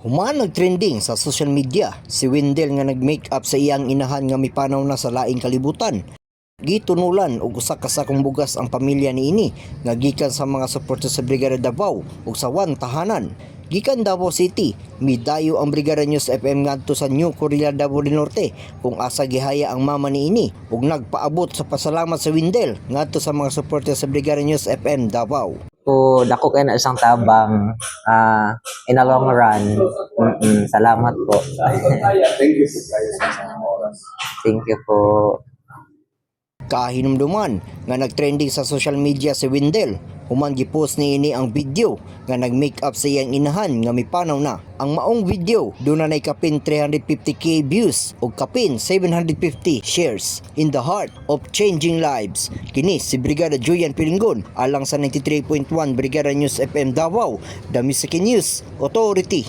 Human nagtrending sa social media si Wendell nga nag-make up sa iyang inahan nga mipanaw na sa laing kalibutan. Gitunulan og usa ka sakong bugas ang pamilya niini nga gikan sa mga suporta sa Brigada Davao ug sa Wan Tahanan. Gikan Davao City, midayo ang Brigada News FM ngadto sa New Corilla Davao del Norte kung asa gihaya ang mama niini ug nagpaabot sa pasalamat sa Wendell ngadto sa mga suporta sa Brigada News FM Davao. Po dako kay na isang tabang in a long run. Salamat po. Thank you po kayo sa mga oras. Thank you po. Kahinumduman nga nagtrending sa social media si Wendell. Human gipost niini ang video nga nag-make up sa iyang inahan nga mipanaw na. Ang maong video dunay kapin 350k views ug kapin 750 shares. In the heart of changing lives, kini si Brigada Julian Pilingon alang sa 93.1 Brigada News FM Davao, the Music News Authority.